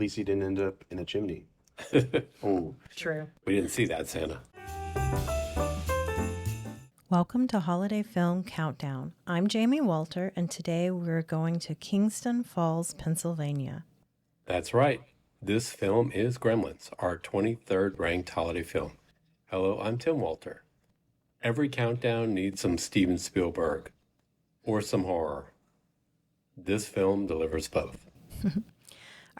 least he didn't end up in a chimney. Oh, True. we didn't see that, Santa. Welcome to Holiday Film Countdown. I'm Jamie Wolter, and today we're going to Kingston Falls, Pennsylvania. That's right. This film is Gremlins, our 23rd ranked holiday film. Hello, I'm Tim Wolter. Every countdown needs some Steven Spielberg or some horror. This film delivers both.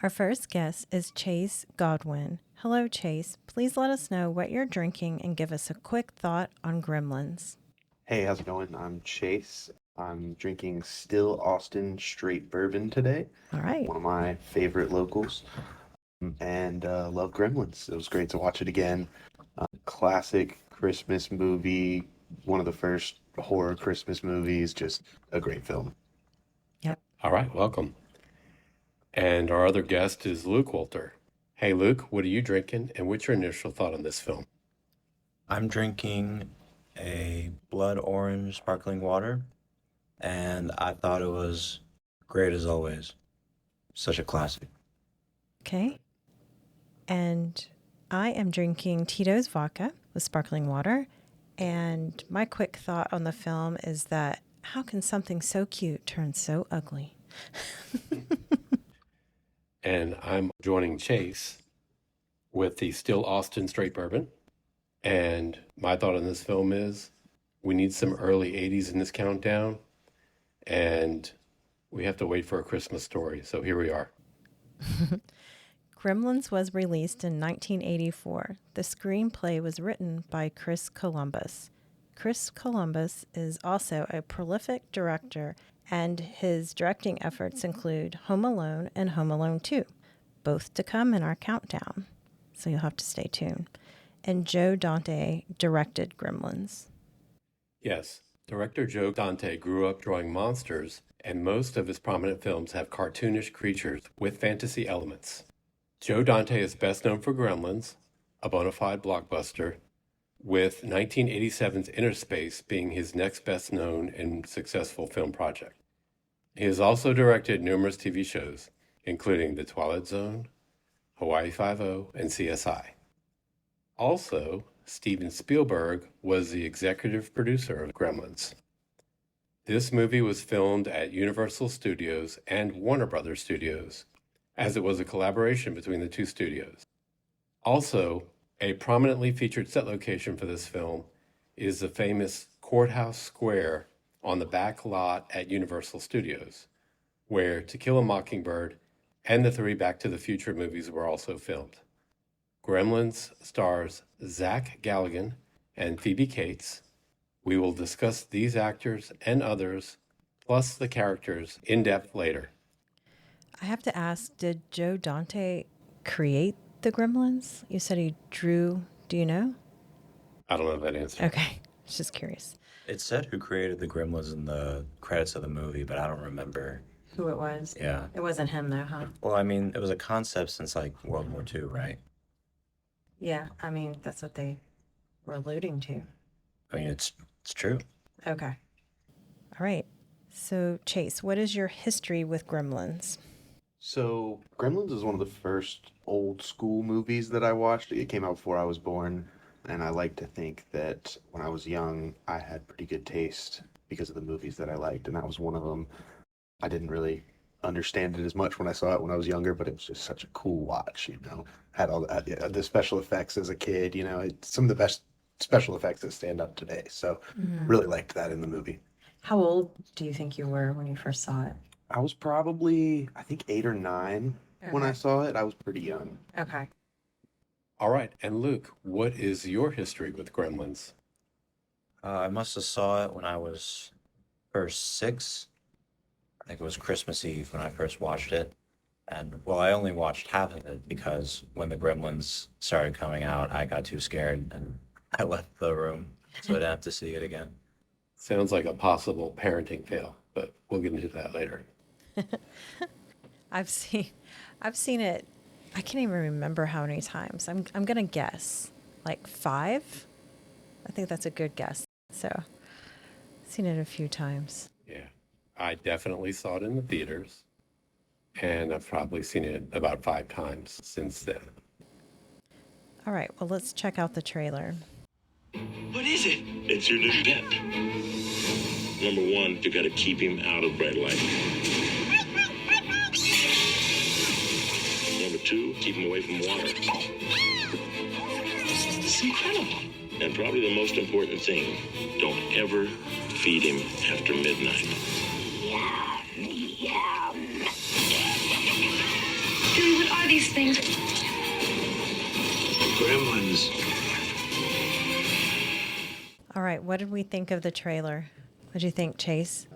Our first guest is Chase Godwin. Hello, Chase. Please let us know what you're drinking and give us a quick thought on Gremlins. Hey, how's it going? I'm Chase. I'm drinking Still Austin Straight Bourbon today. All right. One of my favorite locals. And love Gremlins. It was great to watch it again. Classic Christmas movie. One of the first horror Christmas movies. Just a great film. Yep. All right, welcome. And our other guest is Luke Wolter. Hey, Luke, what are you drinking, and what's your initial thought on this film? I'm drinking a blood orange sparkling water, and I thought it was great as always. Such a classic. Okay. And I am drinking Tito's vodka with sparkling water. And my quick thought on the film is that how can something so cute turn so ugly? And I'm joining Chase with the Still Austin Straight Bourbon. And my thought on this film is we need some early 80s in this countdown, and we have to wait for a Christmas Story. So here we are. Gremlins was released in 1984. The screenplay was written by Chris Columbus. Chris Columbus is also a prolific director, and his directing efforts include Home Alone and Home Alone 2, both to come in our countdown. So you'll have to stay tuned. And Joe Dante directed Gremlins. Yes, director Joe Dante grew up drawing monsters, and most of his prominent films have cartoonish creatures with fantasy elements. Joe Dante is best known for Gremlins, a bona fide blockbuster, with 1987's Interspace being his next best known and successful film project. He has also directed numerous TV shows, including The Twilight Zone, Hawaii Five-0, and CSI. Also, Steven Spielberg was the executive producer of Gremlins. This movie was filmed at Universal Studios and Warner Brothers Studios, as it was a collaboration between the two studios. Also, a prominently featured set location for this film is the famous Courthouse Square on the back lot at Universal Studios, where To Kill a Mockingbird and the three Back to the Future movies were also filmed. Gremlins stars Zach Galligan and Phoebe Cates. We will discuss these actors and others, plus the characters, in depth later. I have to ask, did Joe Dante create the Gremlins? You said he drew, do you know? I don't know that answer. Okay, just curious. It said who created the Gremlins in the credits of the movie, but I don't remember. Who it was? Yeah. It wasn't him though, huh? Well, I mean, it was a concept since like World War II, right? Yeah, I mean, that's what they were alluding to. I mean, it's true. Okay. All right. So, Chase, what is your history with Gremlins? So, Gremlins is one of the first old school movies that I watched. It came out before I was born, and I like to think that when I was young, I had pretty good taste because of the movies that I liked, and that was one of them. I didn't really understand it as much when I saw it when I was younger, but it was just such a cool watch, you know. Had all the special effects as a kid, you know, some of the best special effects that stand up today. So, really liked that in the movie. How old do you think you were when you first saw it? I was probably, I think, 8 or 9 when I saw it. I was pretty young. Okay. All right, and Luke, what is your history with Gremlins? I must have saw it when I was first 6. I think it was Christmas Eve when I first watched it. And, well, I only watched half of it because when the Gremlins started coming out, I got too scared and I left the room, so I didn't have to see it again. Sounds like a possible parenting fail, but we'll get into that later. I've seen it. I can't even remember how many times. I'm gonna guess like 5. I think that's a good guess. So, I've seen it a few times. Yeah, I definitely saw it in the theaters. and I've probably seen it about 5 times since then. All right, well, let's check out the trailer. What is it? It's your new pet. Number one, you gotta keep him out of bright light. Number two, keep him away from water. It's incredible. And probably the most important thing, don't ever feed him after midnight. Billy, what are these things? Gremlins. All right, what did we think of the trailer? What do you think, Chase?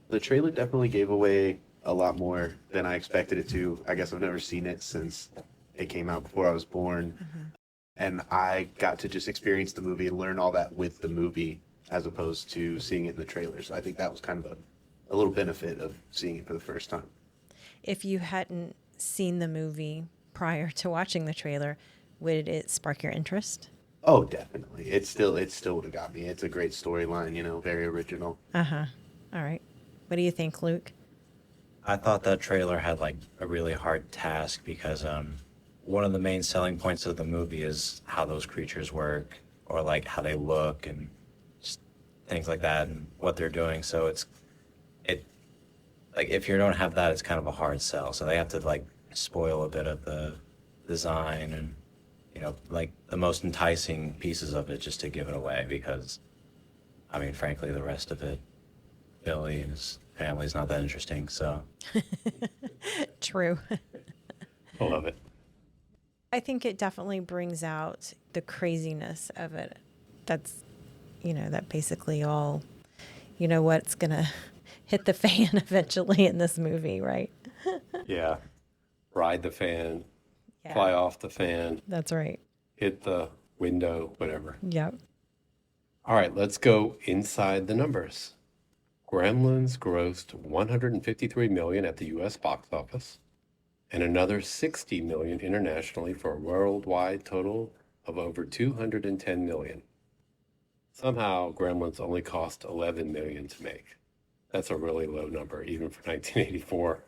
The trailer definitely gave away a lot more than I expected it to. I guess I've never seen it since it came out before I was born. And I got to just experience the movie and learn all that with the movie as opposed to seeing it in the trailer. So I think that was kind of a little benefit of seeing it for the first time. If you hadn't seen the movie prior to watching the trailer, would it spark your interest? Oh, definitely. It still would have got me. It's a great storyline, very original. Uh-huh. All right. What do you think, Luke? I thought that trailer had like a really hard task because one of the main selling points of the movie is how those creatures work or like how they look and just things like that and what they're doing. So it like if you don't have that, it's kind of a hard sell. So they have to like spoil a bit of the design and like the most enticing pieces of it just to give it away because, I mean, frankly, the rest of it, Billy and his family's not that interesting, so. True. I love it. I think it definitely brings out the craziness of it. That's, that basically all, what's going to hit the fan eventually in this movie, right? Yeah. Ride the fan, fly off the fan, That's right. hit the window, whatever. Yep. All right, let's go inside the numbers. Gremlins grossed $153 million at the U.S. box office and another $60 million internationally for a worldwide total of over $210 million. Somehow, Gremlins only cost $11 million to make. That's a really low number, even for 1984.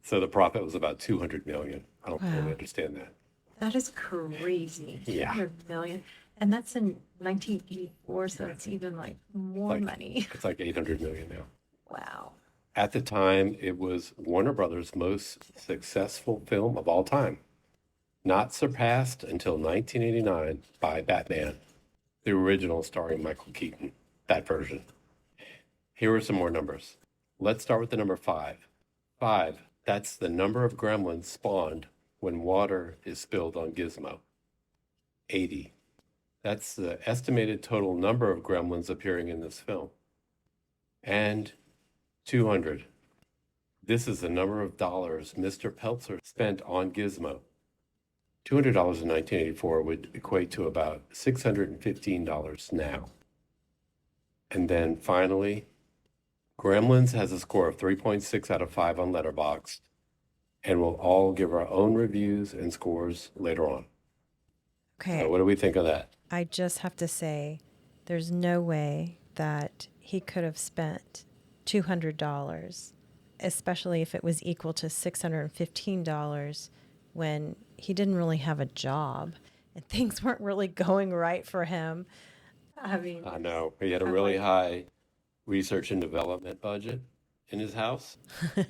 So the profit was about $200 million. I don't really understand that. That is crazy. Yeah. 200 million. And that's in 1984, so it's even like more money. It's like $800 million now. Wow. At the time, it was Warner Brothers' most successful film of all time, not surpassed until 1989 by Batman, the original starring Michael Keaton, that version. Here are some more numbers. Let's start with the number 5. 5, that's the number of gremlins spawned when water is spilled on Gizmo. 80, that's the estimated total number of gremlins appearing in this film. And 200, this is the number of dollars Mr. Peltzer spent on Gizmo. $200 in 1984 would equate to about $615 now. And then finally, Gremlins has a score of 3.6 out of 5 on Letterboxd, and we'll all give our own reviews and scores later on. Okay. So what do we think of that? I just have to say, there's no way that he could have spent $200, especially if it was equal to $615 when he didn't really have a job and things weren't really going right for him. I mean, I know. He had a really high research and development budget in his house. And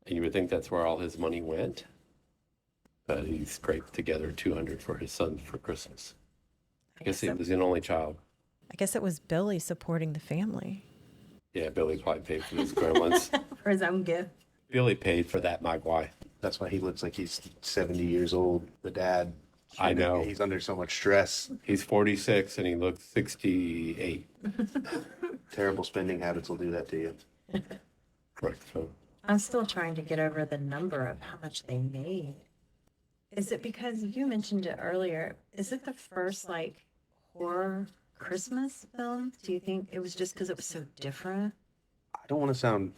you would think that's where all his money went. But he scraped together $200 for his son for Christmas. I guess he was an only child. I guess it was Billy supporting the family. Yeah, Billy probably paid for those gremlins. For his own gift. Billy paid for that Mogwai. That's why he looks like he's 70 years old, the dad. I know. He's under so much stress. He's 46 and he looks 68. Terrible spending habits will do that to you. Right. So I'm still trying to get over the number of how much they made. Is it because you mentioned it earlier? Is it the first horror Christmas film? Do you think it was just because it was so different? I don't want to sound,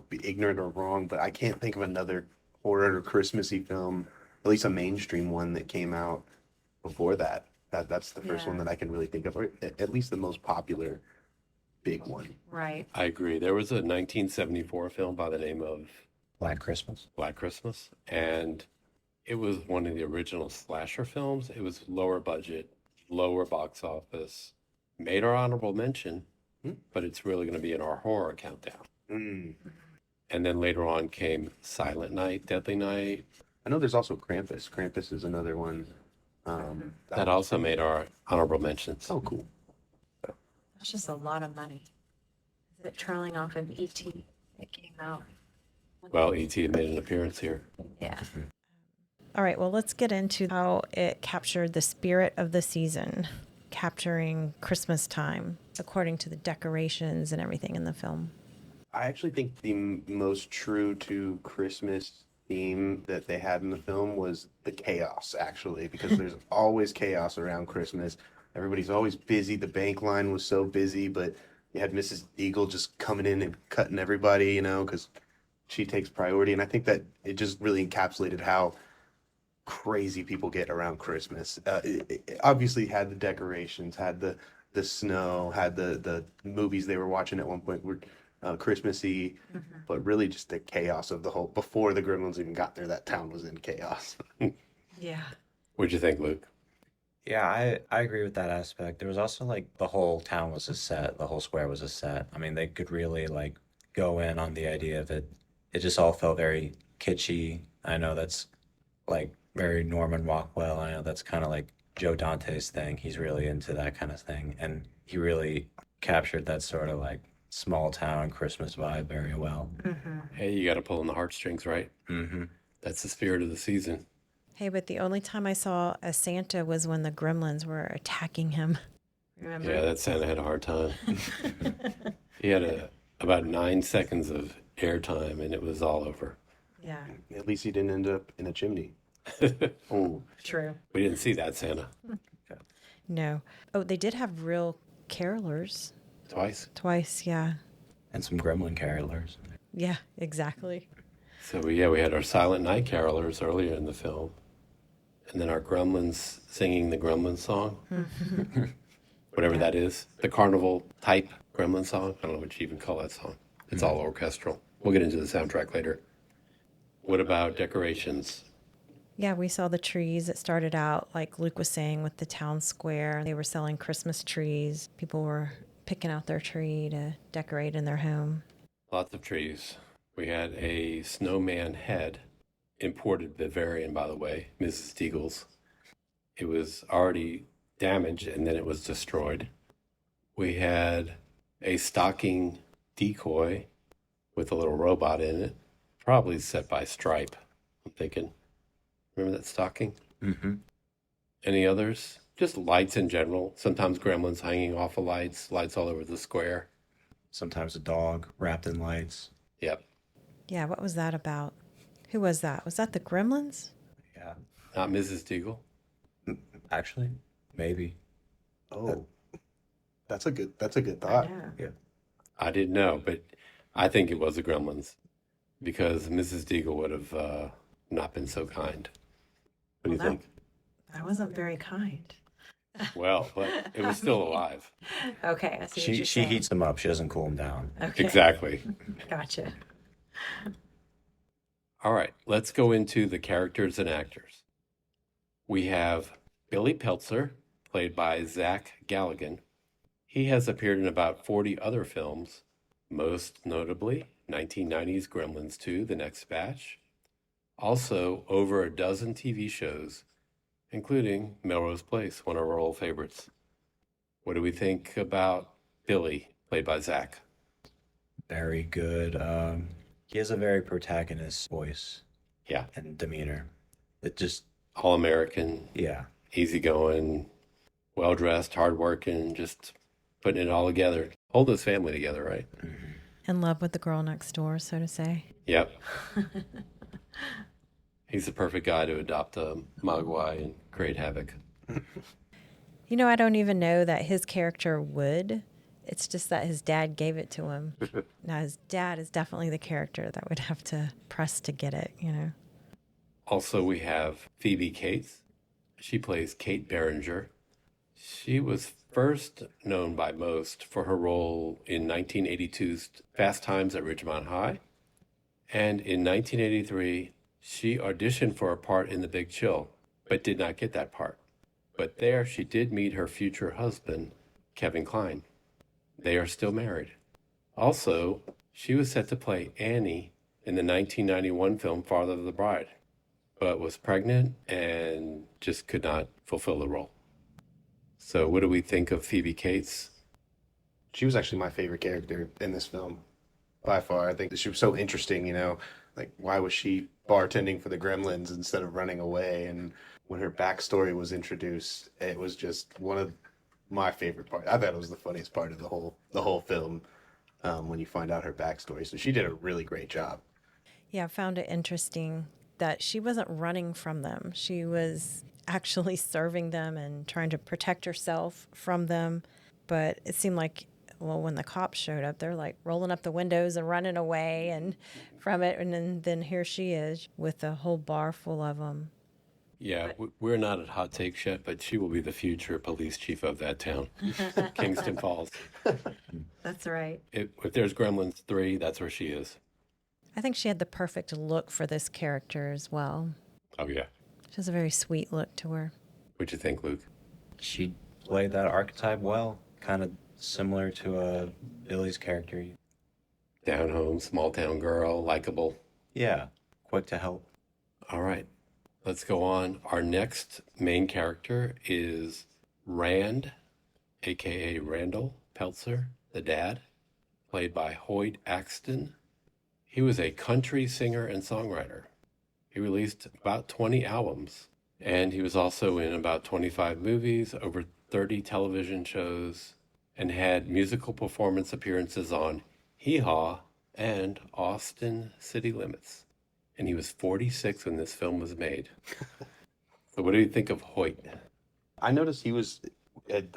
be ignorant or wrong, but I can't think of another horror or Christmassy film, at least a mainstream one that came out before that. That's the first one that I can really think of, or at least the most popular big one. Right. I agree. There was a 1974 film by the name of Black Christmas. Black Christmas, and it was one of the original slasher films. It was lower budget, lower box office, made our honorable mention, but it's really going to be in our horror countdown. Mm. And then later on came Silent Night, Deadly Night. I know there's also Krampus. Krampus is another one. That also made our honorable mentions. Oh, cool. That's just a lot of money. Is it trailing off of E.T. that came out? Well, E.T. made an appearance here. Yeah. All right, well, let's get into how it captured the spirit of the season, capturing Christmas time according to the decorations and everything in the film. I actually think the most true to Christmas theme that they had in the film was the chaos, actually, because there's always chaos around Christmas. Everybody's always busy. The bank line was so busy, but you had Mrs. Eagle just coming in and cutting everybody, you know, because she takes priority. And I think that it just really encapsulated how crazy people get around Christmas. It obviously had the decorations, had the snow, had the movies they were watching at one point were Christmassy, but really just the chaos of the whole. Before the Gremlins even got there, that town was in chaos. Yeah. What'd you think, Luke? Yeah, I agree with that aspect. There was also like the whole town was a set, the whole square was a set. I mean, they could really like go in on the idea of it. It just all felt very kitschy. I know that's like very Norman Rockwell. I know that's kind of like Joe Dante's thing. He's really into that kind of thing. And he really captured that sort of like small town Christmas vibe very well. Hey, you got to pull on the heartstrings, right? Mm-hmm. That's the spirit of the season. Hey, but the only time I saw a Santa was when the Gremlins were attacking him. Remember? Yeah, that Santa had a hard time. He had about 9 seconds of airtime, and it was all over. Yeah. At least he didn't end up in a chimney. Oh, True. We didn't see that Santa No. Oh, they did have real carolers twice. twice, yeah. And some gremlin carolers. Yeah, exactly. So we had our Silent Night carolers earlier in the film, and then our Gremlins singing the Gremlin song, whatever that is, the carnival type Gremlin song. I don't know what you even call that song. It's all orchestral. We'll get into the soundtrack later. What about decorations? Yeah, we saw the trees. It started out, like Luke was saying, with the town square. They were selling Christmas trees. People were picking out their tree to decorate in their home. Lots of trees. We had a snowman head, imported Bavarian, by the way, Mrs. Deagle's. It was already damaged, and then it was destroyed. We had a stocking decoy with a little robot in it, probably set by Stripe, I'm thinking. Remember that stocking? Mm-hmm. Any others? Just lights in general. Sometimes gremlins hanging off of lights all over the square. Sometimes a dog wrapped in lights. Yep. Yeah, what was that about? Who was that? Was that the Gremlins? Yeah. Not Mrs. Deagle. Actually, maybe. oh, that's a good thought. Yeah. I didn't know, but I think it was the Gremlins because Mrs. Deagle would have not been so kind. What do you Well, think? That wasn't very kind. Well, but it was still alive. Okay, I see what She you're she saying. heats them up. She doesn't cool them down. Okay. Exactly. Gotcha. All right, let's go into the characters and actors. We have Billy Peltzer, played by Zach Galligan. He has appeared in about 40 other films, most notably 1990's Gremlins 2, The Next Batch. Also, over a dozen TV shows, including Melrose Place, one of our old favorites. What do we think about Billy, played by Zach? Very good. He has a very protagonist voice Yeah, and demeanor. It just, all American, yeah. easygoing, well dressed, hardworking, just putting it all together. Hold his family together, right? In love with the girl next door, so to say. Yep. He's the perfect guy to adopt a Mogwai and create havoc. You know, I don't even know that his character would. It's just that his dad gave it to him. Now, his dad is definitely the character that would have to press to get it, you know. Also, we have Phoebe Cates. She plays Kate Berenger. She was first known by most for her role in 1982's Fast Times at Ridgemont High. And in 1983, she auditioned for a part in The Big Chill, but did not get that part. But there she did meet her future husband, Kevin Kline. They are still married. Also, she was set to play Annie in the 1991 film Father of the Bride, but was pregnant and just could not fulfill the role. So what do we think of Phoebe Cates? She was actually my favorite character in this film by far. I think that she was so interesting, like why was she bartending for the Gremlins instead of running away? And when her backstory was introduced, it was just one of my favorite parts. I thought it was the funniest part of the whole film, when you find out her backstory. So she did a really great job. Yeah, I found it interesting that she wasn't running from them. She was actually serving them and trying to protect herself from them. But it seemed like, well, when the cops showed up, they're like rolling up the windows and running away and from it. And then here she is with a whole bar full of them. Yeah, we're not at Hot Takes yet, but she will be the future police chief of that town, Kingston Falls. That's right. If there's Gremlins 3, that's where she is. I think she had the perfect look for this character as well. Oh, yeah. She has a very sweet look to her. What'd you think, Luke? She played that archetype well, kind of similar to Billy's character. Down home, small town girl, likable. Yeah, quick to help. All right, let's go on. Our next main character is Rand, a.k.a. Randall Peltzer, the dad, played by Hoyt Axton. He was a country singer and songwriter. He released about 20 albums, and he was also in about 25 movies, over 30 television shows, and had musical performance appearances on Hee Haw and Austin City Limits. And he was 46 when this film was made. So what do you think of Hoyt? I noticed he was,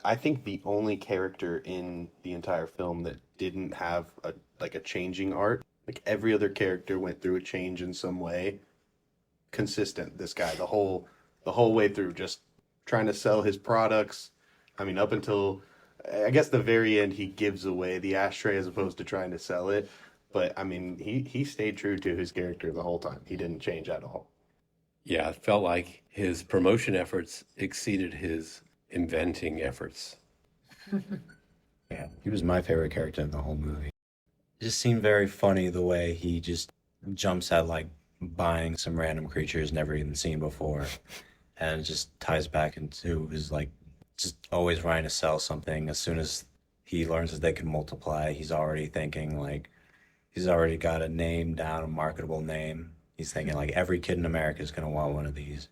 I think, the only character in the entire film that didn't have a changing arc. Like every other character went through a change in some way. Consistent, this guy, the whole way through, just trying to sell his products. I mean, up until, I guess, the very end, he gives away the ashtray as opposed to trying to sell it. But I mean, he stayed true to his character the whole time. He didn't change at all. Yeah, it felt like his promotion efforts exceeded his inventing efforts. Yeah, he was my favorite character in the whole movie. It just seemed very funny the way he just jumps at like buying some random creatures never even seen before, and it just ties back into his like just always trying to sell something. As soon as he learns that they can multiply, he's already thinking like he's already got a name down, a marketable name. He's thinking like every kid in America is gonna want one of these.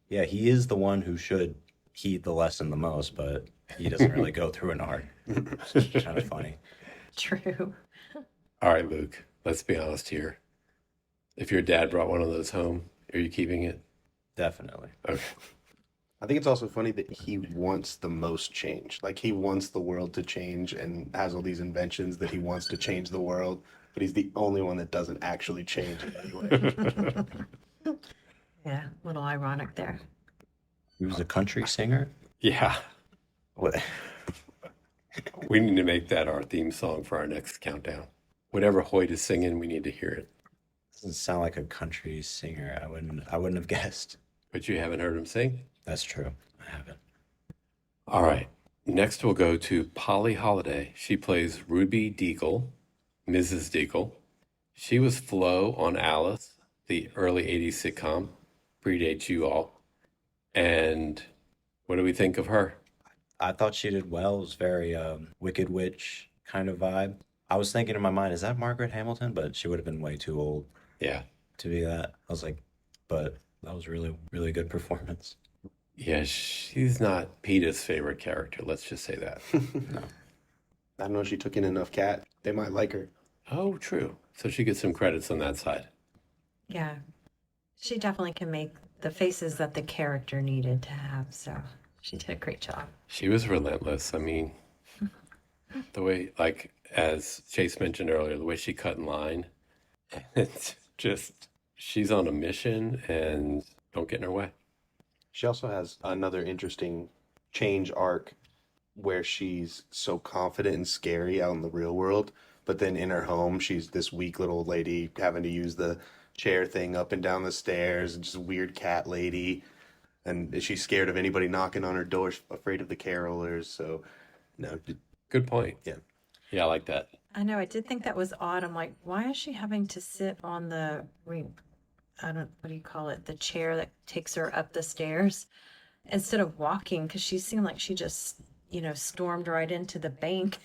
Yeah, he is the one who should heed the lesson the most, but he doesn't really go through an arc. It's kind of funny. True. All right, Luke, let's be honest here. If your dad brought one of those home, are you keeping it? Definitely. Okay. I think it's also funny that he wants the most change. Like he wants the world to change and has all these inventions that he wants to change the world, but he's the only one that doesn't actually change it anyway. Yeah, a little ironic there. He was a country singer. Yeah, What? we need to make that our theme song for our next countdown. Whatever Hoyt is singing, we need to hear it. Doesn't sound like a country singer. I wouldn't have guessed. But you haven't heard him sing? That's true. I haven't. All right. Next, we'll go to Polly Holiday. She plays Ruby Deagle, Mrs. Deagle. She was Flo on Alice, the early 80s sitcom. Predates you all. And what do we think of her? I thought she did well. It was very Wicked Witch kind of vibe. I was thinking in my mind, is that Margaret Hamilton? But she would have been way too old Yeah. to be that. I was like, but that was really, really good performance. Yeah, she's not Peeta's favorite character. Let's just say that. No. I don't know if she took in enough cat. They might like her. Oh, true. So she gets some credits on that side. Yeah. She definitely can make the faces that the character needed to have, so she did a great job. She was relentless. I mean, the way, like, as Chase mentioned earlier, the way she cut in line, it's just, she's on a mission and don't get in her way. She also has another interesting change arc where she's so confident and scary out in the real world, But then in her home, she's this weak little old lady having to use the chair thing up and down the stairs, and just a weird cat lady. And she's scared of anybody knocking on her door, she's afraid of the carolers. So, no, Good point. yeah. Yeah, I like that. I know. I did think that was odd. I'm like, why is she having to sit on the I don't, what do you call it? The chair that takes her up the stairs instead of walking? Because she seemed like she just, stormed right into the bank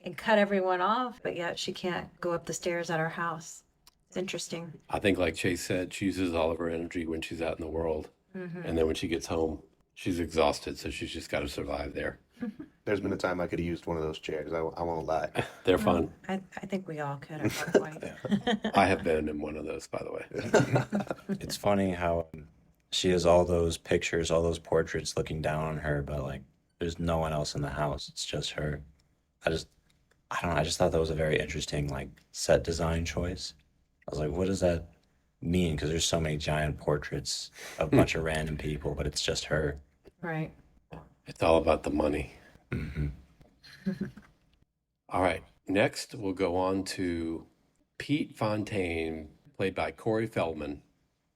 and cut everyone off. But yet she can't go up the stairs at her house. It's interesting. I think, like Chase said, she uses all of her energy when she's out in the world. And then when she gets home, she's exhausted, so she's just got to survive there. There's been a time I could have used one of those chairs. I won't lie. They're fun. I think we all could at one point. I have been in one of those, by the way. It's funny how she has all those pictures, all those portraits looking down on her, but like there's no one else in the house. It's just her. I don't know. I just thought that was a very interesting like set design choice. I was like, what does that mean? Because there's so many giant portraits of a bunch of random people, but it's just her. Right. It's all about the money. Hmm. All right. Next, we'll go on to Pete Fontaine, played by Corey Feldman.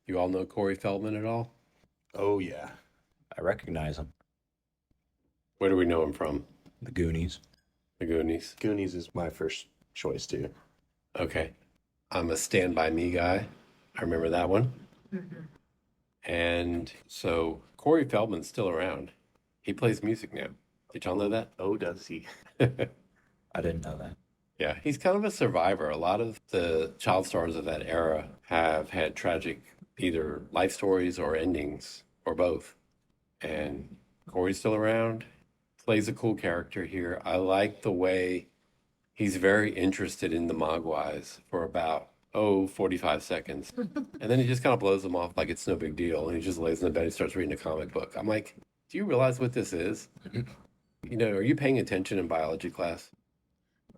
You all know Corey Feldman at all? Oh, yeah. I recognize him. Where do we know him from? The Goonies. The Goonies. Goonies is my first choice, too. Okay. I'm a Stand By Me guy. I remember that one. And so Corey Feldman's still around. He plays music now. Did y'all know that? Oh, does he? I didn't know that. Yeah, he's kind of a survivor. A lot of the child stars of that era have had tragic either life stories or endings or both. And Corey's still around, plays a cool character here. I like the way he's very interested in the Mogwais for about, 45 seconds. And then he just kind of blows them off like it's no big deal. And he just lays in the bed and starts reading a comic book. I'm like, do you realize what this is? Are you paying attention in biology class?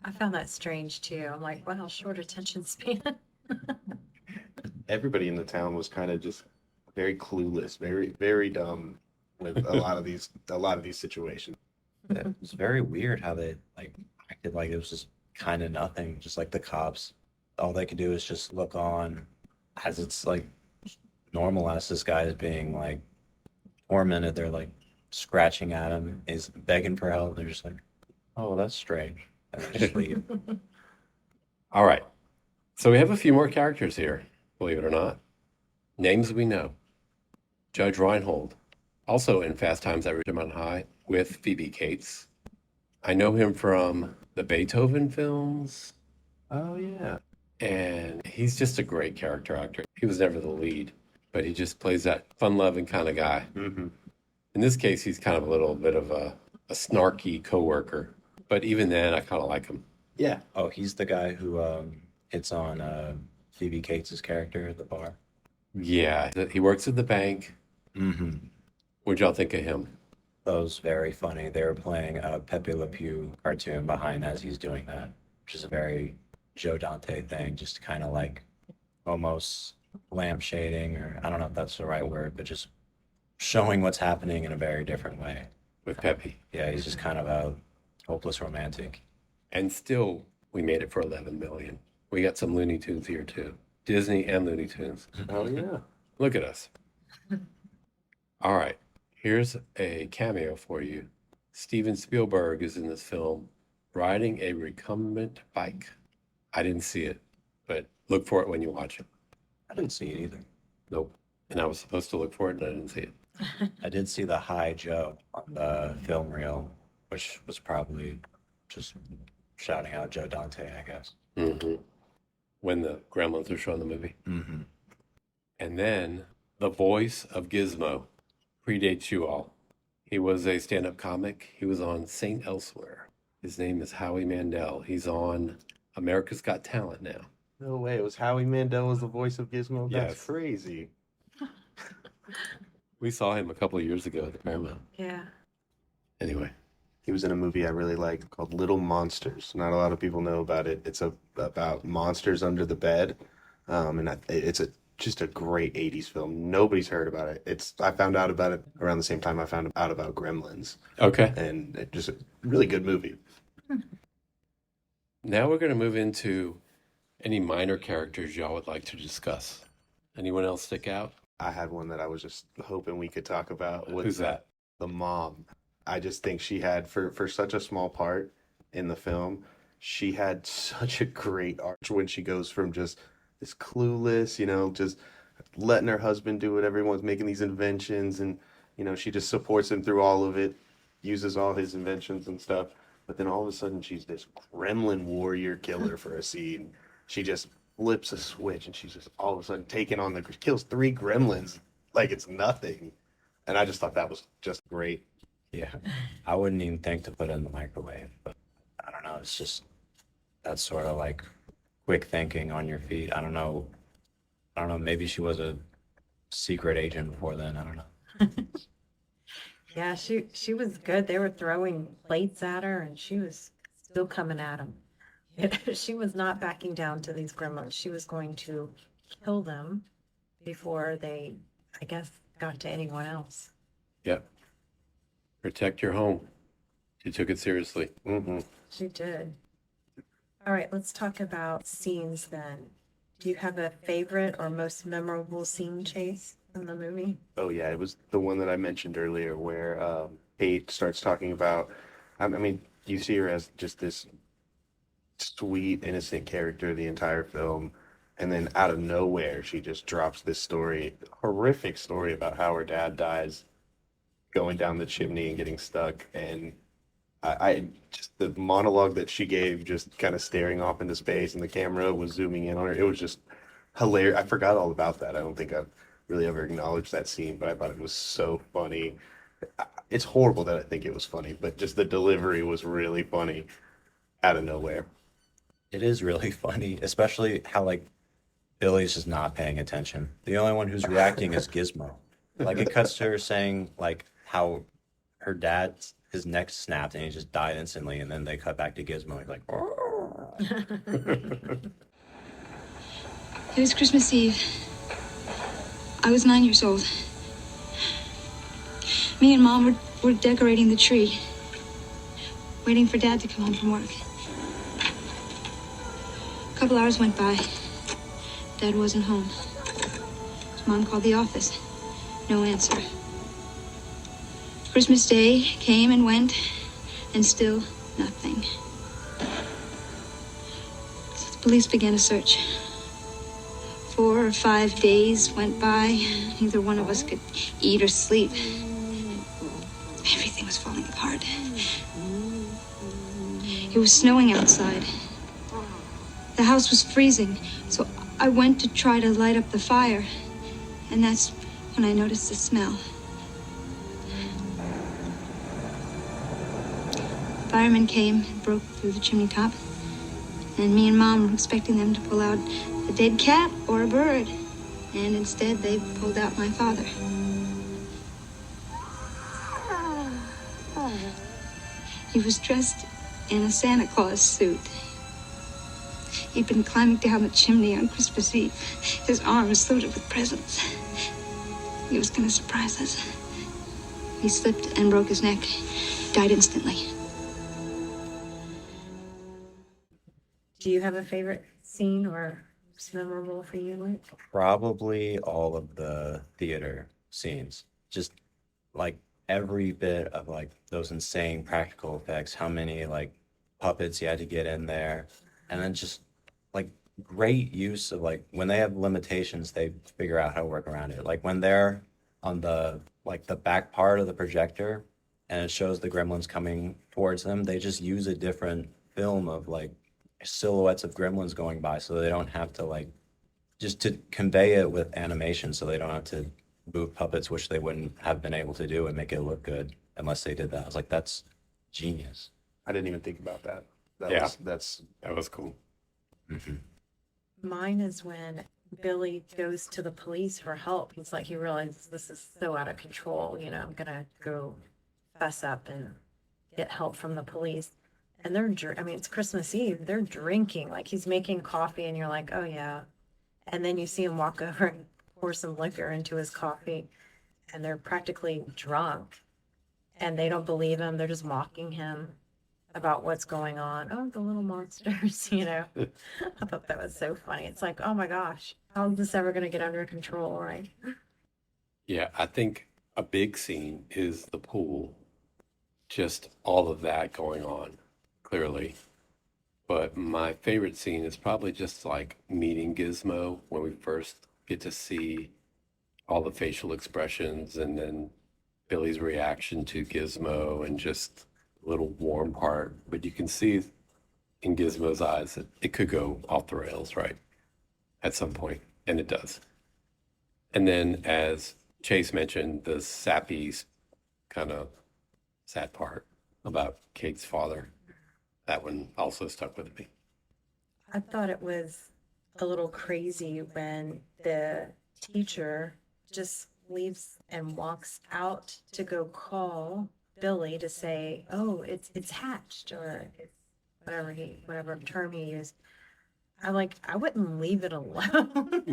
I found that strange too. I'm like, wow, short attention span. Everybody in the town was kind of just very clueless, very, very dumb with a lot of these situations. It was very weird how they like acted like it was just kind of nothing, just like the cops. All they could do is just look on as it's like normal as this guy is being like tormented. They're like scratching at him, is begging for help. They're just like, oh, that's strange. And they just leave. All right. So we have a few more characters here, believe it or not. Names we know. Judge Reinhold, also in Fast Times at Ridgemont High with Phoebe Cates. I know him from the Beethoven films. Oh, yeah. And he's just a great character actor. He was never the lead, but he just plays that fun-loving kind of guy. Mm-hmm. In this case, he's kind of a little bit of a snarky coworker, but even then, I kind of like him. Yeah. Oh, he's the guy who hits on Phoebe Cates' character at the bar. Yeah, he works at the bank. Mm-hmm. What'd y'all think of him? That was very funny. They were playing a Pepe Le Pew cartoon behind as he's doing that, which is a very Joe Dante thing, just kind of like almost lampshading, or I don't know if that's the right word, but just showing what's happening in a very different way. With Pepe. Yeah, he's just kind of a hopeless romantic. And still, we made it for 11 million. We got some Looney Tunes here, too. Disney and Looney Tunes. Oh, yeah. Look at us. All right. Here's a cameo for you. Steven Spielberg is in this film riding a recumbent bike. I didn't see it, but look for it when you watch it. I didn't see it either. Nope. And I was supposed to look for it, and I didn't see it. I did see the Hi Joe on the film reel, which was probably just shouting out Joe Dante, I guess. Mm-hmm. When the Gremlins were showing the movie. Mm-hmm. And then the voice of Gizmo predates you all. He was a stand-up comic. He was on Saint Elsewhere. His name is Howie Mandel. He's on America's Got Talent now. No way. It was Howie Mandel was the voice of Gizmo? That's Yes. crazy. We saw him a couple of years ago at the Paramount. Yeah. Anyway, He was in a movie I really like called Little Monsters. Not a lot of people know about it. It's about monsters under the bed. It's just a great 80s film. Nobody's heard about it. I found out about it around the same time I found out about Gremlins. okay. And it just a really good movie. Now we're going to move into any minor characters y'all would like to discuss. Anyone else stick out? I had one that I was just hoping we could talk about. Who's that? The mom. I just think she had, for such a small part in the film, she had such a great arc when she goes from just this clueless, just letting her husband do whatever he wants, making these inventions, and she just supports him through all of it, uses all his inventions and stuff. But then all of a sudden, she's this gremlin warrior killer for a scene. She just flips a switch, and she's just all of a sudden taking on kills 3 gremlins like it's nothing. And I just thought that was just great. Yeah, I wouldn't even think to put it in the microwave, but I don't know. It's just that's sort of like quick thinking on your feet. I don't know. Maybe she was a secret agent before then. I don't know. Yeah, she was good. They were throwing plates at her, and she was still coming at them. She was not backing down to these gremlins. She was going to kill them before they, I guess, got to anyone else. Yep. Protect your home. She took it seriously. Mm-hmm. She did. All right, let's talk about scenes then. Do you have a favorite or most memorable scene, Chase, in the movie? Oh yeah, it was the one that I mentioned earlier where Kate starts talking about. I mean, you see her as just this sweet, innocent character the entire film, and then out of nowhere, she just drops this horrific story about how her dad dies going down the chimney and getting stuck. And I just the monologue that she gave, just kind of staring off into space, and the camera was zooming in on her. It was just hilarious. I forgot all about that. I don't think I've really ever acknowledged that scene, but I thought it was so funny. It's horrible that I think it was funny, but just the delivery was really funny out of nowhere. It is really funny, especially how like Billy's just not paying attention. The only one who's reacting is Gizmo. Like it cuts to her saying like how her his neck snapped and he just died instantly, and then they cut back to Gizmo. He's like, oh. It was Christmas Eve. I was 9 years old. Me and Mom were decorating the tree, waiting for Dad to come home from work. A couple hours went by. Dad wasn't home. Mom called the office. No answer. Christmas Day came and went, and still nothing. So the police began a search. 4 or 5 days went by. Neither one of us could eat or sleep. Everything was falling apart. It was snowing outside. The house was freezing, so I went to try to light up the fire. And that's when I noticed the smell. Firemen came and broke through the chimney top. And me and Mom were expecting them to pull out a dead cat or a bird. And instead, they pulled out my father. He was dressed in a Santa Claus suit. He'd been climbing down the chimney on Christmas Eve, his arms loaded with presents. He was going to surprise us. He slipped and broke his neck. Died instantly. Do you have a favorite scene or most memorable for you, Luke? Probably all of the theater scenes. Just like every bit of like those insane practical effects, how many like puppets you had to get in there, and then just like great use of like when they have limitations, they figure out how to work around it. Like when they're on the back part of the projector and it shows the gremlins coming towards them, they just use a different film of like silhouettes of gremlins going by, so they don't have to like just to convey it with animation, so they don't have to move puppets, which they wouldn't have been able to do and make it look good unless they did that. I was like, that's genius. I didn't even think about that. Yeah. That was cool. Mm-hmm. Mine is when Billy goes to the police for help. He's like, he realizes this is so out of control. I'm going to go fess up and get help from the police. And it's Christmas Eve. They're drinking. Like he's making coffee and you're like, oh yeah. And then you see him walk over and pour some liquor into his coffee and they're practically drunk and they don't believe him. They're just mocking him. about what's going on. Oh, the little monsters, I thought that was so funny. It's like, oh my gosh, how is this ever going to get under control, right? Yeah, I think a big scene is the pool. Just all of that going on, clearly. But my favorite scene is probably just like meeting Gizmo when we first get to see all the facial expressions and then Billy's reaction to Gizmo and just a little warm part. But you can see in Gizmo's eyes that it could go off the rails, right? At some point, and it does. And then, as Chase mentioned, the sappy kind of sad part about Kate's father, that one also stuck with me. I thought it was a little crazy when the teacher just leaves and walks out to go call Billy to say, "Oh, it's hatched," or it's whatever term he used. I wouldn't leave it alone,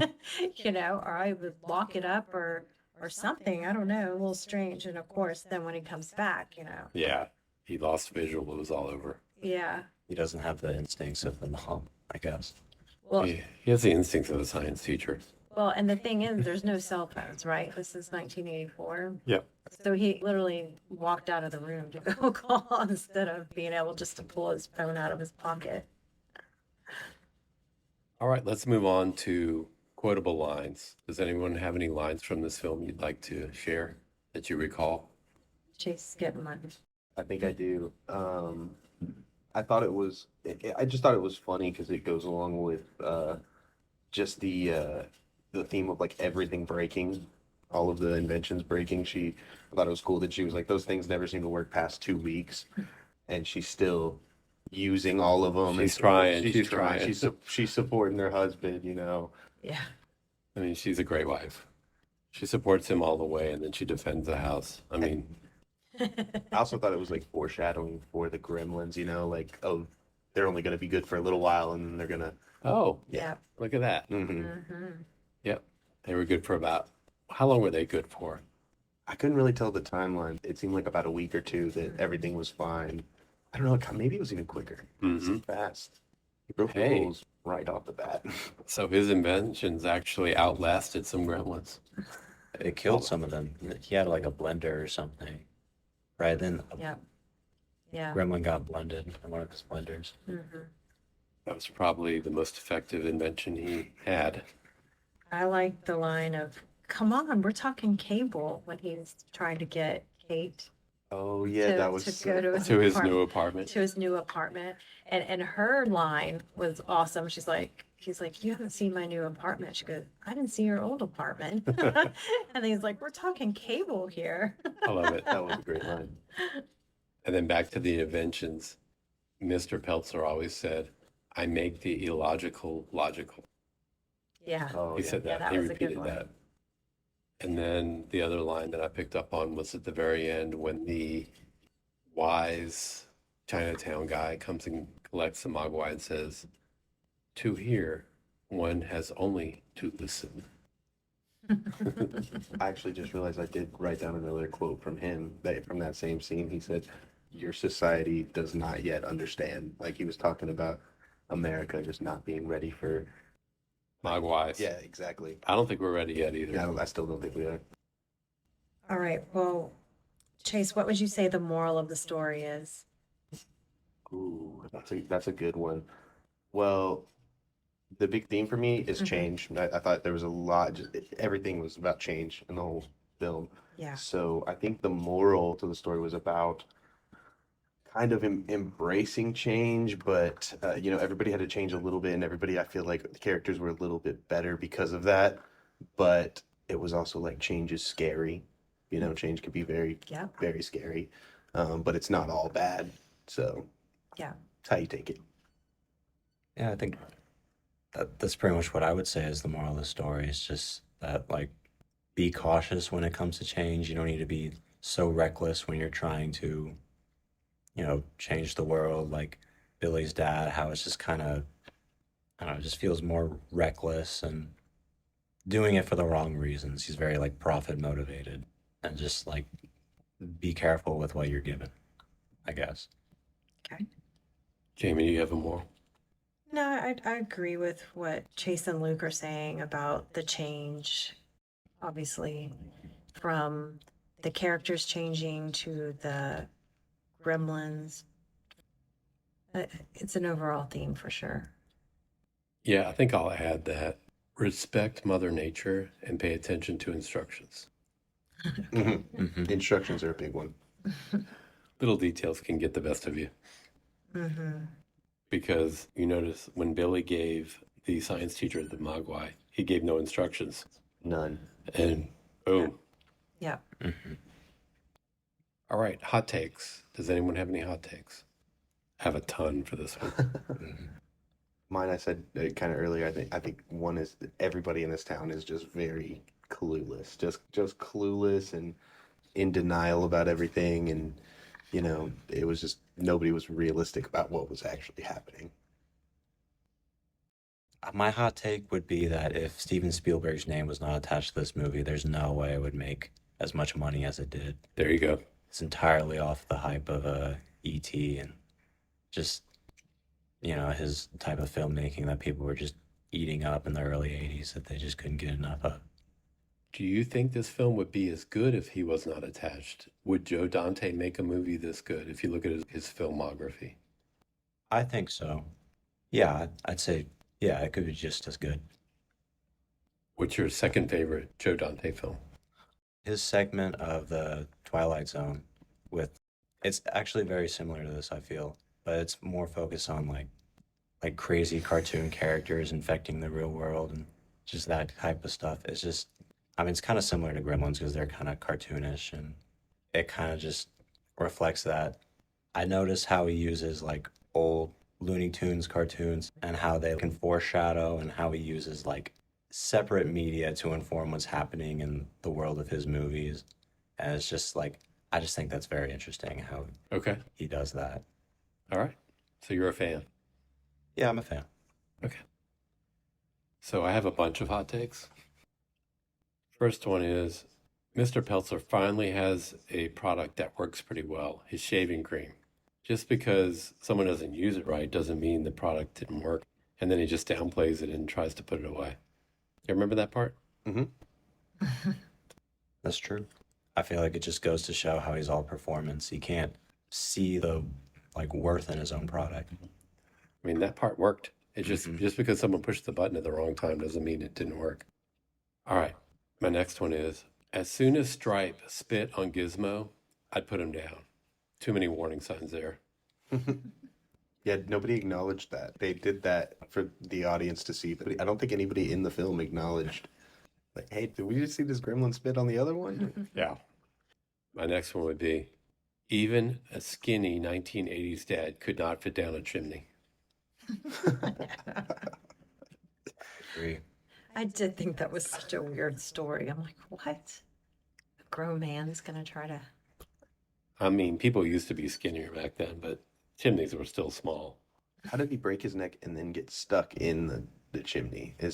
or I would lock it up or something. I don't know, a little strange. And of course, then when he comes back, Yeah, he lost visual. It was all over. yeah. He doesn't have the instincts of the mom, I guess. Well, He has the instincts of a science teacher. well, and the thing is, there's no cell phones, right? This is 1984. Yep. So he literally walked out of the room to go call instead of being able just to pull his phone out of his pocket. All right, let's move on to quotable lines. Does anyone have any lines from this film you'd like to share that you recall? Chase, get mine. I think I do. I thought it was. I just thought it was funny because it goes along with just the theme of like everything breaking, all of the inventions breaking. I thought it was cool that she was like, those things never seem to work past 2 weeks, and she's still using all of them. She's trying. She's supporting her husband. Yeah. I mean, she's a great wife. She supports him all the way, and then she defends the house. I mean, I also thought it was like foreshadowing for the Gremlins. Like, oh, they're only going to be good for a little while, and then they're gonna. oh, Yeah. look at that. Mhm. Mm-hmm. Yep. They were good for about, how long were they good for? I couldn't really tell the timeline. It seemed like about a week or two that everything was fine. I don't know. Maybe it was even quicker. Mhm. Fast. He broke the Hey. rules right off the bat. So his inventions actually outlasted some gremlins. It killed some of them. He had like a blender or something. Right then, a Yeah. Yeah. gremlin got blended in one of his blenders. Mm-hmm. That was probably the most effective invention he had. I like the line of, "Come on, we're talking cable," when he's trying to get Kate Oh yeah, that was to go to his To his apartment. new apartment. To his new apartment. And her line was awesome. He's like, "You haven't seen my new apartment." She goes, "I didn't see your old apartment." And then he's like, "We're talking cable here." I love it. that was a great line. And then back to the inventions. Mr. Peltzer always said, "I make the illogical logical." Yeah. Oh He yeah. said that. that He was a good repeated one. that. And then the other line that I picked up on was at the very end when the wise Chinatown guy comes and collects the Mogwai and says, "To hear, one has only to listen." I actually just realized I did write down another quote from him from that same scene. He said, "Your society does not yet understand." Like he was talking about America just not being ready for. Mogwais. Yeah, exactly. I don't think we're ready yet either. Yeah, I still don't think we are. All right. Well, Chase, what would you say the moral of the story is? Ooh, that's a good one. Well, the big theme for me is Mhm. change. I thought there was a lot. Everything was about change in the whole film. Yeah. So I think the moral to the story was about kind of embracing change, but everybody had to change a little bit, and everybody, I feel like the characters were a little bit better because of that. But it was also like change is scary. Change can be very, Yeah. very scary, but it's not all bad. So Yeah. it's how you take it. Yeah, I think that's pretty much what I would say is the moral of the story. It's just that, like, be cautious when it comes to change. You don't need to be so reckless when you're trying to, change the world. Like Billy's dad, how it's just kind of, I don't know, it just feels more reckless and doing it for the wrong reasons. He's very, like, profit motivated, and just, like, be careful with what you're given, I guess. Okay. Jamie, do you have a moral? No, I agree with what Chase and Luke are saying about the change, obviously, from the characters changing to the gremlins. It's an overall theme for sure. Yeah, I think I'll add that respect Mother Nature and pay attention to instructions. Instructions are a big one. Little details can get the best of you. Because you notice when Billy gave the science teacher the Mogwai, he gave no instructions. None. And boom. Yeah. All right, hot takes. Does anyone have any hot takes? I have a ton for this one. Mine, I said kind of earlier. I think one is that everybody in this town is just very clueless, just clueless and in denial about everything, and it was just nobody was realistic about what was actually happening. My hot take would be that if Steven Spielberg's name was not attached to this movie, there's no way it would make as much money as it did. There you go. It's entirely off the hype of E.T. and just, his type of filmmaking that people were just eating up in the early 80s that they just couldn't get enough of. Do you think this film would be as good if he was not attached? Would Joe Dante make a movie this good if you look at his filmography? I think so. Yeah, I'd say, yeah, it could be just as good. What's your second favorite Joe Dante film? His segment of the Twilight Zone it's actually very similar to this, I feel, but it's more focused on like crazy cartoon characters infecting the real world and just that type of stuff. It's just, it's kind of similar to Gremlins because they're kind of cartoonish, and it kind of just reflects that. I notice how he uses like old Looney Tunes cartoons and how they can foreshadow, and how he uses like separate media to inform what's happening in the world of his movies. And it's just like, I just think that's very interesting how he does that. All right. So you're a fan. Yeah, I'm a fan. Okay. So I have a bunch of hot takes. First one is Mr. Peltzer finally has a product that works pretty well, his shaving cream. Just because someone doesn't use it right doesn't mean the product didn't work. And then he just downplays it and tries to put it away. You remember that part? Mm-hmm. That's true. I feel like it just goes to show how he's all performance. He can't see the worth in his own product. I mean, that part worked. It just because someone pushed the button at the wrong time doesn't mean it didn't work. All right. My next one is, as soon as Stripe spit on Gizmo, I'd put him down. Too many warning signs there. Yeah, nobody acknowledged that. They did that for the audience to see, but I don't think anybody in the film acknowledged, like, hey, did we just see this gremlin spit on the other one? Yeah. My next one would be, even a skinny 1980s dad could not fit down a chimney. Agree. I did think that was such a weird story. I'm like, what? A grown man's gonna try to. I mean, people used to be skinnier back then, but chimneys were still small. How did he break his neck and then get stuck in the chimney? I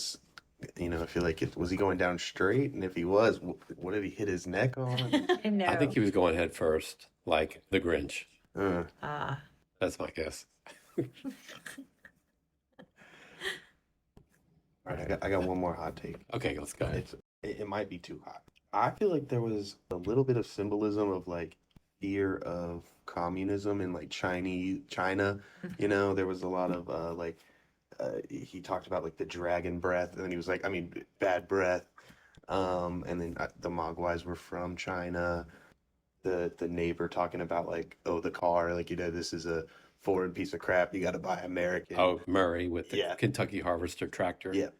feel like was he going down straight? And if he was, what did he hit his neck on? I know. I think he was going head first, like the Grinch. Ah. That's my guess. All right, I got one more hot take. Okay, let's go. It might be too hot. I feel like there was a little bit of symbolism of like fear of communism in like China. There was a lot of he talked about like the dragon breath, and then he was like, bad breath. And then the Mogwais were from China. The neighbor talking about like, oh, the car, like, this is a foreign piece of crap. You got to buy American. Oh, Murray with the Kentucky Harvester tractor. Yep.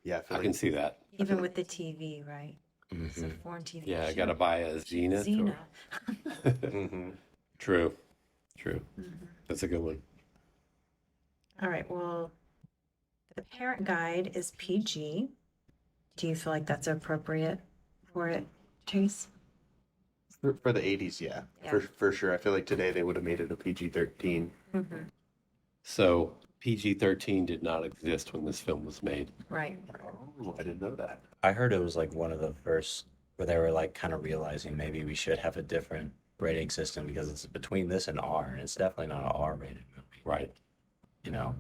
Yeah, I can see that. Even with the TV, right? It's a foreign TV. Yeah, I show. got to buy a Zenith. True. That's a good one. All right. Well, the parent guide is PG. Do you feel like that's appropriate for it, Chase? For the 80s, yeah. For sure. I feel like today they would have made it a PG-13. So PG-13 did not exist when this film was made. Right. Oh, I didn't know that. I heard it was like one of the first where they were like kind of realizing maybe we should have a different rating system because it's between this and R, and it's definitely not an R-rated movie. Right. You know,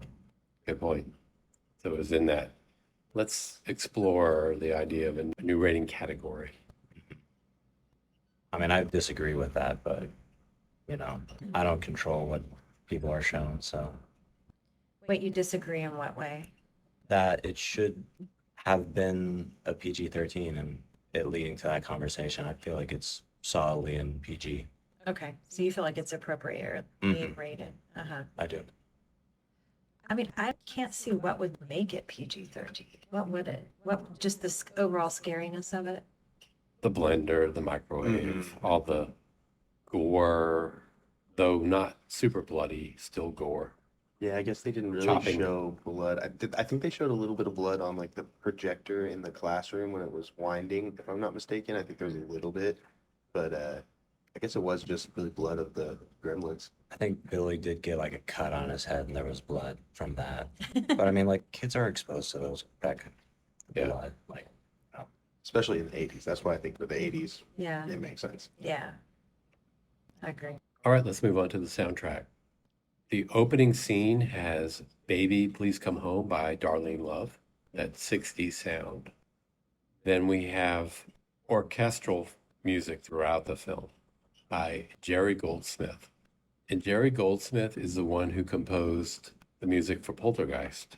Good point. So it was in that. Let's explore the idea of a new rating category. I mean, I disagree with that, but you know, I don't control what people are shown, so Wait, you disagree in what way? that it should have been a PG-13, and it leading to that conversation, I feel like it's solidly in PG. Okay, so you feel like it's appropriately Mhm. rated. Uh-huh. I do. I mean, I can't see what would make it PG-13. What would it? What, just the overall scariness of it? The blender, the microwave, all the gore, though not super bloody, still gore. Yeah, I guess they didn't really Chopping. show blood. I think they showed a little bit of blood on like the projector in the classroom when it was winding, if I'm not mistaken. I think there was a little bit, but I guess it was just really blood of the gremlins. I think Billy did get like a cut on his head, and there was blood from that. But I mean, like kids are exposed to that kind of Yeah. blood. Like, Especially in the 80s. That's why I think for the 80s, Yeah, it makes sense. yeah. I agree. All right, let's move on to the soundtrack. The opening scene has Baby Please Come Home by Darlene Love, that 60s sound. Then we have orchestral music throughout the film by Jerry Goldsmith. And Jerry Goldsmith is the one who composed the music for Poltergeist.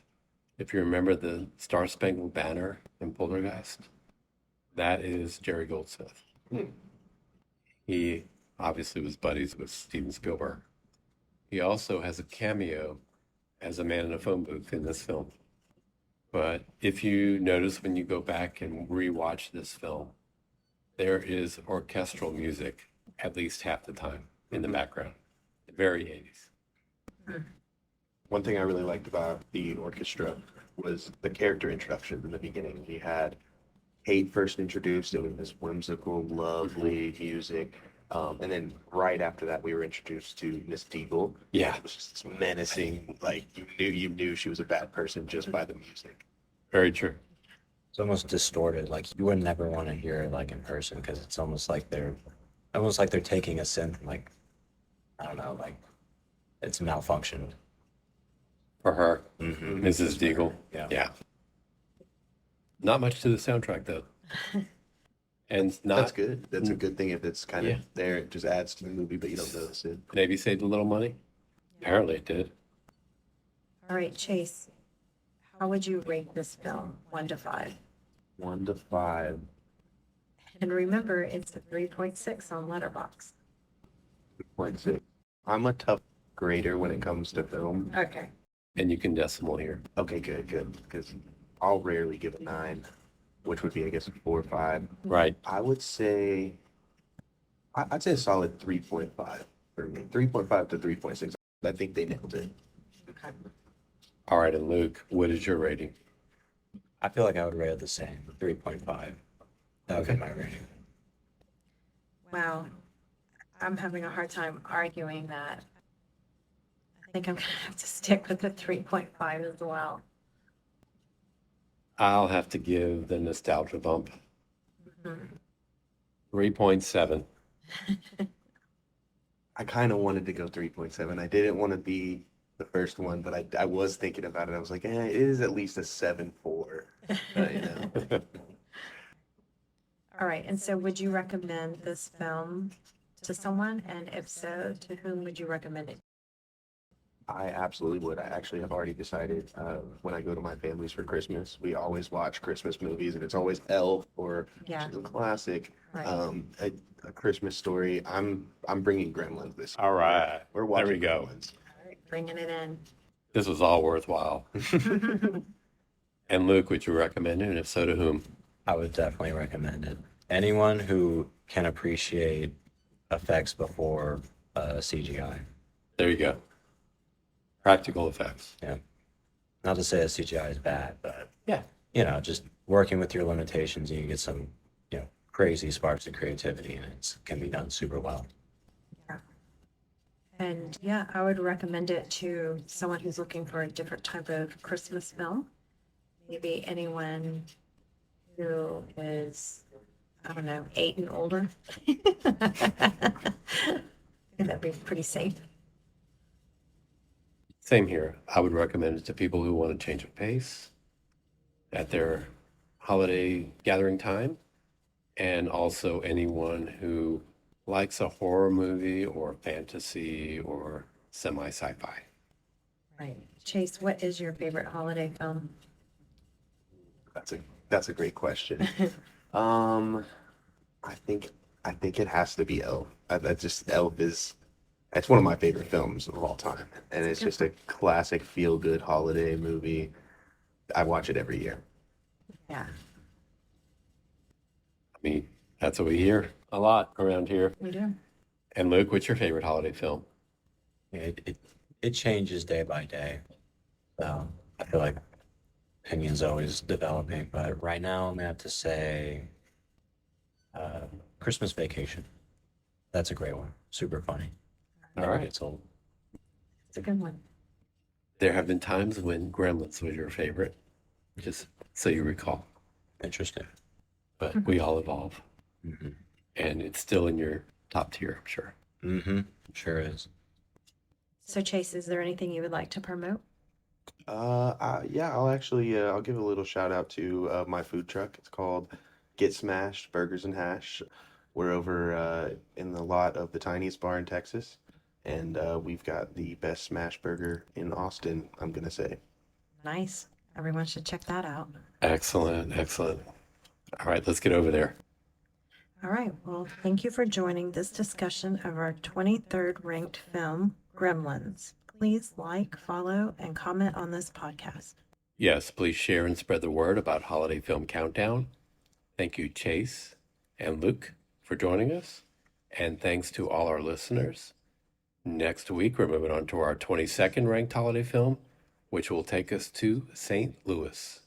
If you remember the Star Spangled Banner in Poltergeist, that is Jerry Goldsmith. He obviously was buddies with Steven Spielberg. He also has a cameo as a man in a phone booth in this film. But if you notice when you go back and rewatch this film, there is orchestral music at least half the time in the background. Very 80s. One thing I really liked about the orchestra was the character introduction in the beginning. We had Kate first introduced. It was this whimsical, lovely music. And then right after that, we were introduced to Miss Deagle. Yeah. It was just this menacing, like you knew she was a bad person just by the music. Very true. it's almost distorted. Like you would never want to hear it like in person because it's almost like they're taking a synth. Like I don't know, like it's malfunctioned. For her, Mm-hmm. Mrs. Deagle. Yeah. Yeah. Not much to the soundtrack, though. And That's not good. That's a good thing if it's kind of Yeah. there. It just adds to the movie, but you don't notice it. maybe saved a little money. Apparently it did. All right, Chase, how would you rate this film, 1 to 5? 1 to 5. And remember, it's a 3.6 on Letterboxd. 0.6. I'm a tough grader when it comes to film. Okay. And you can decimal here. Okay, good. Because I'll rarely give a 9, which would be, I guess, a 4 or 5. Right. I would say, I'd say a solid 3.5 for me. 3.5 to 3.6. I think they nailed it. Okay. All right. And Luke, what is your rating? I feel like I would rate it the same, 3.5. That would be my rating. Wow. I'm having a hard time arguing that. I think I'm going to have to stick with the 3.5 as well. I'll have to give the nostalgia bump. 3.7. I kind of wanted to go 3.7. I didn't want to be the first one, but I was thinking about it. I was like, it is at least a 7.4. You know? All right. And so would you recommend this film to someone? And if so, to whom would you recommend it? I absolutely would. I actually have already decided when I go to my family's for Christmas, we always watch Christmas movies, and it's always Elf or Yeah. a classic, Right. a Christmas story. I'm bringing Gremlins this year. All right. We're There watching we go. Gremlins. All right, bringing it in. This was all worthwhile. And Luke, would you recommend it? And if so, to whom? I would definitely recommend it. Anyone who can appreciate effects before CGI. There you go. Practical effects. Yeah. Not to say that CGI is bad, but Yeah. just working with your limitations, you can get some, crazy sparks of creativity, and it can be done super well. And yeah, I would recommend it to someone who's looking for a different type of Christmas film. Maybe anyone who is I don't know, 8 and older. That'd be pretty safe. Same here. I would recommend it to people who want to change of pace at their holiday gathering time, and also anyone who likes a horror movie or fantasy or semi sci-fi. Right. Chase, what is your favorite holiday film? That's a great question. Um, I think it has to be Elf. Elf is it's one of my favorite films of all time, and it's just a classic feel good holiday movie. I watch it every year. Yeah, I mean, that's what we hear a lot around here. we do. And Luke, what's your favorite holiday film? Yeah, it changes day by day. So I feel like opinions always developing, but right now I'm gonna have to say Christmas Vacation. That's a great one. Super funny. Never right. gets old. It's a good one. There have been times when Gremlins was your favorite, just so you recall. Interesting. But we all evolve, Mm-hmm. and it's still in your top tier, I'm sure. Mm-hmm. Sure is. So, Chase, is there anything you would like to promote? Yeah, I'll give a little shout out to my food truck. It's called Get Smashed Burgers and Hash. We're over in the lot of the Tiniest Bar in Texas, and we've got the best smash burger in Austin, I'm gonna say. Nice. Everyone should check that out. Excellent, excellent. All right, let's get over there. All right. Well, thank you for joining this discussion of our 23rd ranked film, Gremlins. Please like, follow, and comment on this podcast. Yes, please share and spread the word about Holiday Film Countdown. Thank you, Chase and Luke, for joining us. And thanks to all our listeners. Next week, we're moving on to our 22nd ranked holiday film, which will take us to St. Louis.